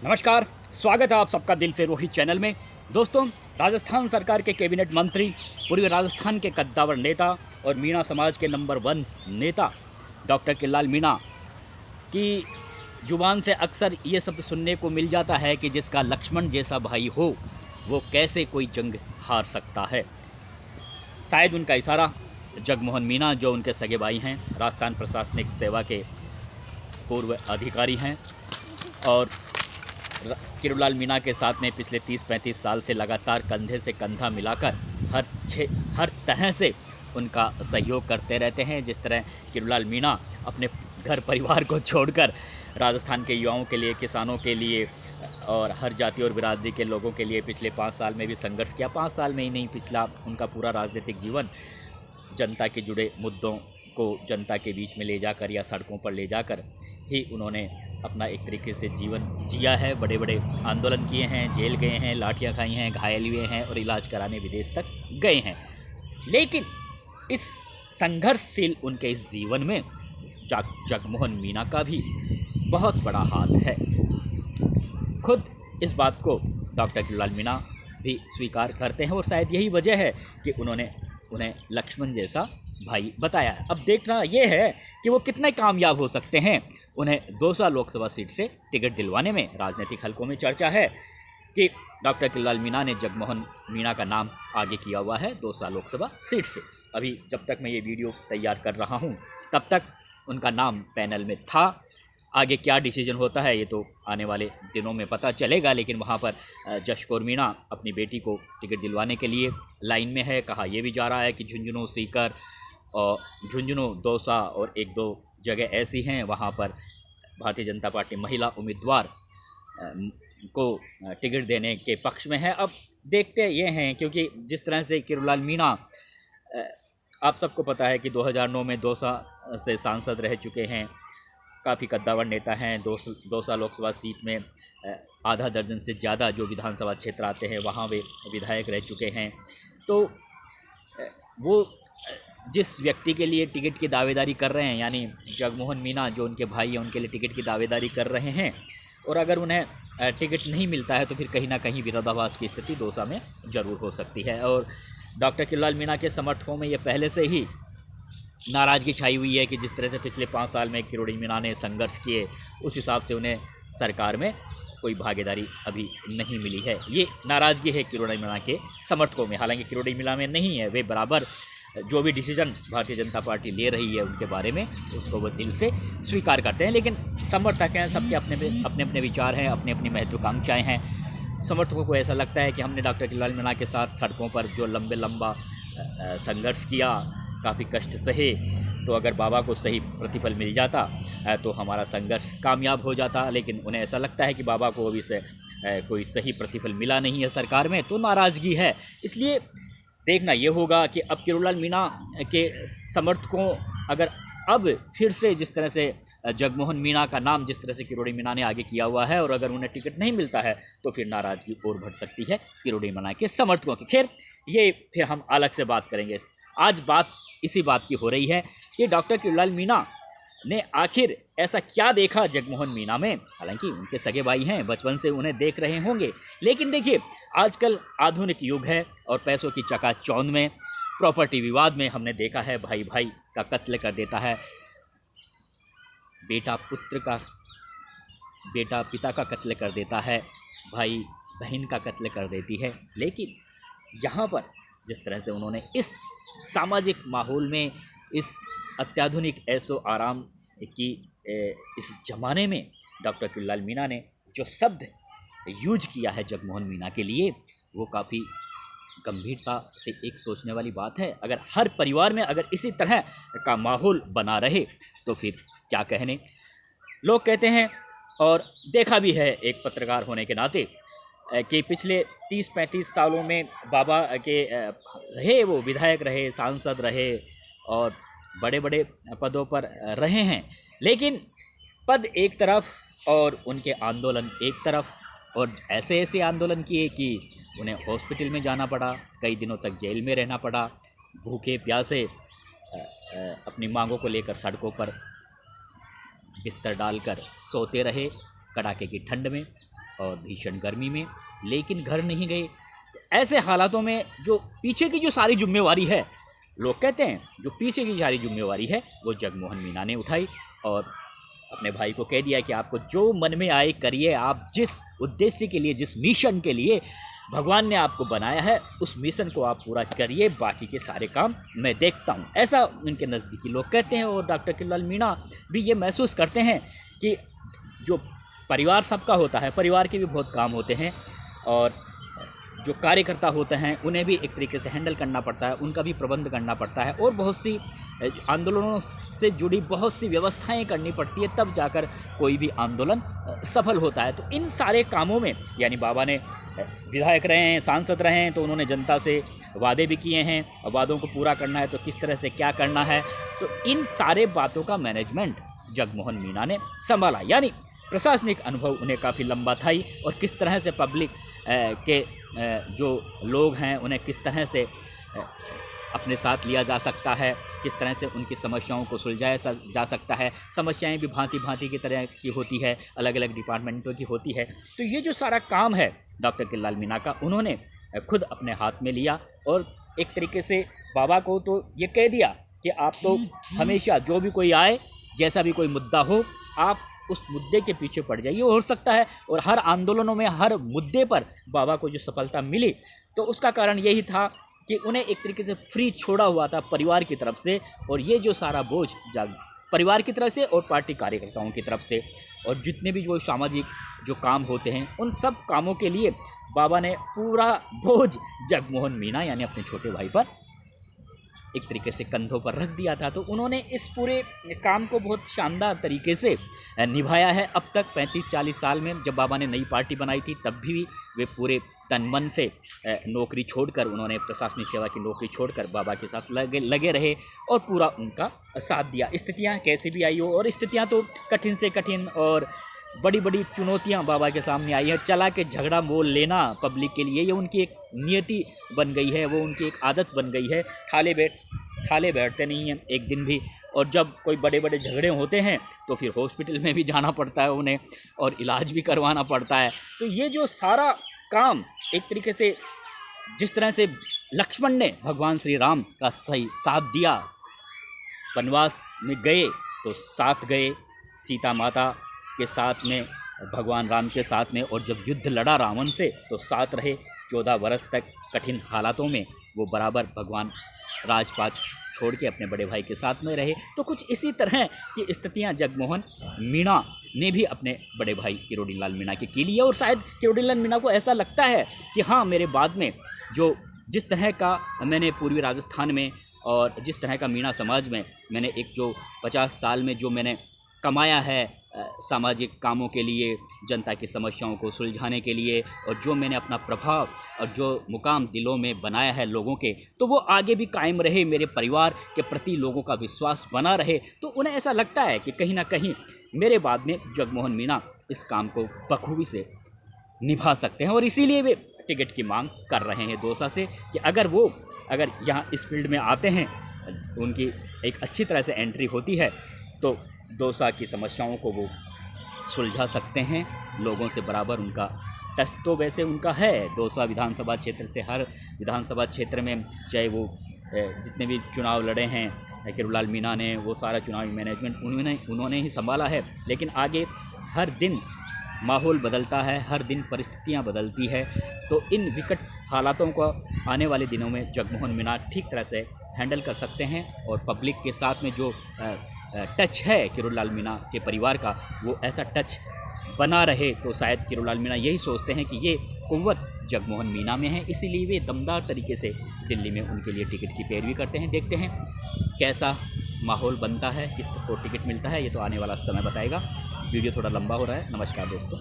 नमस्कार, स्वागत है आप सबका दिल से रोहित चैनल में। दोस्तों, राजस्थान सरकार के कैबिनेट मंत्री, पूर्वी राजस्थान के कद्दावर नेता और मीणा समाज के नंबर 1 नेता डॉक्टर किरोड़ीलाल मीणा की जुबान से अक्सर ये शब्द सुनने को मिल जाता है कि जिसका लक्ष्मण जैसा भाई हो वो कैसे कोई जंग हार सकता है। शायद उनका इशारा जगमोहन मीणा, जो उनके सगे भाई हैं, राजस्थान प्रशासनिक सेवा के पूर्व अधिकारी हैं और किरोड़ीलाल मीणा के साथ में पिछले 30-35 साल से लगातार कंधे से कंधा मिलाकर हर तरह से उनका सहयोग करते रहते हैं। जिस तरह किरोड़ीलाल मीणा अपने घर परिवार को छोड़कर राजस्थान के युवाओं के लिए, किसानों के लिए और हर जाति और बिरादरी के लोगों के लिए पिछले 5 साल में भी संघर्ष किया। 5 साल में ही नहीं, पिछला उनका पूरा राजनीतिक जीवन जनता के जुड़े मुद्दों को जनता के बीच में ले जाकर या सड़कों पर ले जाकर ही उन्होंने अपना एक तरीके से जीवन जिया है। बड़े बड़े आंदोलन किए हैं, जेल गए हैं, लाठियाँ खाई हैं, घायल हुए हैं और इलाज कराने विदेश तक गए हैं। लेकिन इस संघर्षशील उनके इस जीवन में जगमोहन मीणा का भी बहुत बड़ा हाथ है। खुद इस बात को डॉक्टर किरोड़ीलाल मीणा भी स्वीकार करते हैं और शायद यही वजह है कि उन्होंने उन्हें लक्ष्मण जैसा भाई बताया है। अब देखना यह है कि वो कितने कामयाब हो सकते हैं। उन्हें दौसा लोकसभा सीट से टिकट दिलवाने में राजनीतिक हलकों में चर्चा है कि डॉक्टर किरोड़ीलाल मीणा ने जगमोहन मीणा का नाम आगे किया हुआ है दौसा लोकसभा सीट से। अभी जब तक मैं ये वीडियो तैयार कर रहा हूँ तब तक उनका नाम पैनल में था। आगे क्या डिसीजन होता है ये तो आने वाले दिनों में पता चलेगा। लेकिन वहाँ पर जश कौर मीणा अपनी बेटी को टिकट दिलवाने के लिए लाइन में है। कहा यह भी जा रहा है कि झुंझुनू, सीकर और झुंझुनू, दौसा और 1-2 जगह ऐसी हैं वहाँ पर भारतीय जनता पार्टी महिला उम्मीदवार को टिकट देने के पक्ष में है। अब देखते ये हैं, क्योंकि जिस तरह से किरोड़ीलाल मीणा, आप सबको पता है कि 2009 में दौसा से सांसद रह चुके हैं, काफ़ी कद्दावर नेता हैं। दौसा लोकसभा सीट में आधा दर्जन से ज़्यादा जो विधानसभा क्षेत्र आते हैं वहाँ वे विधायक रह चुके हैं। तो वो जिस व्यक्ति के लिए टिकट की दावेदारी कर रहे हैं, यानी जगमोहन मीणा जो उनके भाई हैं, उनके लिए टिकट की दावेदारी कर रहे हैं और अगर उन्हें टिकट नहीं मिलता है तो फिर कहीं ना कहीं विरोधाभास की स्थिति दौसा में ज़रूर हो सकती है। और डॉक्टर किरोड़ीलाल मीणा के समर्थकों में ये पहले से ही नाराज़गी छाई हुई है कि जिस तरह से पिछले 5 साल में किरोड़ी मीणा ने संघर्ष किए, उस हिसाब से उन्हें सरकार में कोई भागीदारी अभी नहीं मिली है। ये नाराज़गी है किरोड़ी मीणा के समर्थकों में। हालांकि किरोड़ी मीणा में नहीं है, वे बराबर जो भी डिसीजन भारतीय जनता पार्टी ले रही है उनके बारे में उसको वो दिल से स्वीकार करते हैं। लेकिन समर्थक हैं, सबके अपने अपने विचार हैं, अपनी अपनी महत्वाकांक्षाएँ हैं। समर्थकों को ऐसा लगता है कि हमने डॉक्टर किरोड़ीलाल मीणा के साथ सड़कों पर जो लंबा संघर्ष किया, काफ़ी कष्ट सहे, तो अगर बाबा को सही प्रतिफल मिल जाता तो हमारा संघर्ष कामयाब हो जाता। लेकिन उन्हें ऐसा लगता है कि बाबा को अभी से कोई सही प्रतिफल मिला नहीं है सरकार में, तो नाराज़गी है। इसलिए देखना ये होगा कि अब किरोड़ीलाल मीणा के समर्थकों अगर अब फिर से जिस तरह से जगमोहन मीणा का नाम जिस तरह से किरोड़ी मीणा ने आगे किया हुआ है और अगर उन्हें टिकट नहीं मिलता है तो फिर नाराज़गी और बढ़ सकती है किरोड़ी मीणा के समर्थकों की। खैर, ये फिर हम अलग से बात करेंगे। आज बात इसी बात की हो रही है कि डॉक्टर किरोड़ीलाल मीणा ने आखिर ऐसा क्या देखा जगमोहन मीणा में। हालांकि उनके सगे भाई हैं, बचपन से उन्हें देख रहे होंगे, लेकिन देखिए आजकल आधुनिक युग है और पैसों की चकाचौंध में, प्रॉपर्टी विवाद में हमने देखा है भाई भाई का कत्ल कर देता है, बेटा पिता का कत्ल कर देता है, भाई बहन का कत्ल कर देती है। लेकिन यहाँ पर जिस तरह से उन्होंने इस सामाजिक माहौल में, इस अत्याधुनिक ऐशो आराम की इस ज़माने में डॉक्टर किरोड़ीलाल मीणा ने जो शब्द यूज किया है जगमोहन मीणा के लिए, वो काफ़ी गंभीरता से एक सोचने वाली बात है। अगर हर परिवार में अगर इसी तरह का माहौल बना रहे तो फिर क्या कहने। लोग कहते हैं और देखा भी है एक पत्रकार होने के नाते कि पिछले 30-35 सालों में बाबा के रहे, वो विधायक रहे, सांसद रहे और बड़े बड़े पदों पर रहे हैं, लेकिन पद एक तरफ और उनके आंदोलन एक तरफ, और ऐसे आंदोलन किए कि उन्हें हॉस्पिटल में जाना पड़ा, कई दिनों तक जेल में रहना पड़ा, भूखे प्यासे अपनी मांगों को लेकर सड़कों पर बिस्तर डालकर सोते रहे कड़ाके की ठंड में। और भीषण गर्मी में, लेकिन घर नहीं गए। तो ऐसे हालातों में जो पीछे की जो सारी जिम्मेवारी है, लोग कहते हैं जो पीछे की सारी जिम्मेवारी है वो जगमोहन मीना ने उठाई और अपने भाई को कह दिया कि आपको जो मन में आए करिए, आप जिस उद्देश्य के लिए, जिस मिशन के लिए भगवान ने आपको बनाया है उस मिशन को आप पूरा करिए, बाकी के सारे काम मैं देखता हूँ। ऐसा उनके नज़दीकी लोग कहते हैं। और डॉक्टर किरोड़ीलाल मीणा भी ये महसूस करते हैं कि जो परिवार सबका होता है, परिवार के भी बहुत काम होते हैं और जो कार्यकर्ता होते हैं उन्हें भी एक तरीके से हैंडल करना पड़ता है, उनका भी प्रबंध करना पड़ता है और बहुत सी आंदोलनों से जुड़ी बहुत सी व्यवस्थाएं करनी पड़ती है, तब जाकर कोई भी आंदोलन सफल होता है। तो इन सारे कामों में यानी बाबा ने विधायक रहे हैं, सांसद रहे हैं, तो उन्होंने जनता से वादे भी किए हैं और वादों को पूरा करना है तो किस तरह से क्या करना है, तो इन सारे बातों का मैनेजमेंट जगमोहन मीणा ने संभाला। यानी प्रशासनिक अनुभव उन्हें काफ़ी लंबा था ही और किस तरह से पब्लिक के जो लोग हैं उन्हें किस तरह से अपने साथ लिया जा सकता है, किस तरह से उनकी समस्याओं को सुलझाया जा सकता है। समस्याएं भी भांति भांति की तरह की होती है, अलग अलग डिपार्टमेंटों की होती है। तो ये जो सारा काम है डॉक्टर किरोड़ीलाल मीणा का, उन्होंने खुद अपने हाथ में लिया और एक तरीके से बाबा को तो ये कह दिया कि आप तो हमेशा जो भी कोई आए, जैसा भी कोई मुद्दा हो, आप उस मुद्दे के पीछे पड़ जाइए। हो सकता है और हर आंदोलनों में हर मुद्दे पर बाबा को जो सफलता मिली तो उसका कारण यही था कि उन्हें एक तरीके से फ्री छोड़ा हुआ था परिवार की तरफ से, और ये जो सारा बोझ परिवार की तरफ से और पार्टी कार्यकर्ताओं की तरफ से और जितने भी जो सामाजिक जो काम होते हैं उन सब कामों के लिए बाबा ने पूरा बोझ जगमोहन मीणा यानी अपने छोटे भाई पर एक तरीके से कंधों पर रख दिया था। तो उन्होंने इस पूरे काम को बहुत शानदार तरीके से निभाया है। अब तक 35-40 साल में जब बाबा ने नई पार्टी बनाई थी तब भी वे पूरे तन मन से नौकरी छोड़कर, उन्होंने प्रशासनिक सेवा की नौकरी छोड़कर बाबा के साथ लगे रहे और पूरा उनका साथ दिया। स्थितियाँ कैसी भी आई हो, और स्थितियाँ तो कठिन से कठिन और बड़ी बड़ी चुनौतियां बाबा के सामने आई है। चला के झगड़ा मोल लेना पब्लिक के लिए ये उनकी एक नियति बन गई है, वो उनकी एक आदत बन गई है। ठाले बैठते नहीं हैं एक दिन भी, और जब कोई बड़े बड़े झगड़े होते हैं तो फिर हॉस्पिटल में भी जाना पड़ता है उन्हें और इलाज भी करवाना पड़ता है। तो ये जो सारा काम एक तरीके से जिस तरह से लक्ष्मण ने भगवान श्री राम का सही साथ दिया, वनवास में गए तो साथ गए सीता माता के साथ में, भगवान राम के साथ में, और जब युद्ध लड़ा रावण से तो साथ रहे 14 वर्ष तक कठिन हालातों में वो बराबर भगवान राजपाट छोड़ के अपने बड़े भाई के साथ में रहे। तो कुछ इसी तरह की स्थितियां जगमोहन मीणा ने भी अपने बड़े भाई किरोड़ीलाल मीणा की ली है। और शायद किरोड़ीलाल मीणा को ऐसा लगता है कि हाँ, मेरे बाद में जो जिस तरह का मैंने पूर्वी राजस्थान में और जिस तरह का मीणा समाज में मैंने एक जो 50 साल में जो मैंने कमाया है सामाजिक कामों के लिए, जनता की समस्याओं को सुलझाने के लिए, और जो मैंने अपना प्रभाव और जो मुकाम दिलों में बनाया है लोगों के, तो वो आगे भी कायम रहे, मेरे परिवार के प्रति लोगों का विश्वास बना रहे। तो उन्हें ऐसा लगता है कि कहीं ना कहीं मेरे बाद में जगमोहन मीणा इस काम को बखूबी से निभा सकते हैं, और इसीलिए वे टिकट की मांग कर रहे हैं दौसा से कि अगर यहाँ इस फील्ड में आते हैं, उनकी एक अच्छी तरह से एंट्री होती है तो दौसा की समस्याओं को वो सुलझा सकते हैं। लोगों से बराबर उनका टच तो वैसे उनका है दौसा विधानसभा क्षेत्र से। हर विधानसभा क्षेत्र में चाहे वो जितने भी चुनाव लड़े हैं किरोड़ीलाल मीणा ने, वो सारा चुनावी मैनेजमेंट उन्होंने ही संभाला है। लेकिन आगे हर दिन माहौल बदलता है, हर दिन परिस्थितियां बदलती है, तो इन विकट हालातों को आने वाले दिनों में जगमोहन मीणा ठीक तरह से हैंडल कर सकते हैं। और पब्लिक के साथ में जो टच है किरोड़ीलाल मीणा के परिवार का, वो ऐसा टच बना रहे। तो शायद किरोड़ीलाल मीणा यही सोचते हैं कि ये कुव्वत जगमोहन मीणा में है, इसीलिए वे दमदार तरीके से दिल्ली में उनके लिए टिकट की पैरवी करते हैं। देखते हैं कैसा माहौल बनता है, किस को टिकट मिलता है, ये तो आने वाला समय बताएगा। वीडियो थोड़ा लंबा हो रहा है। नमस्कार दोस्तों।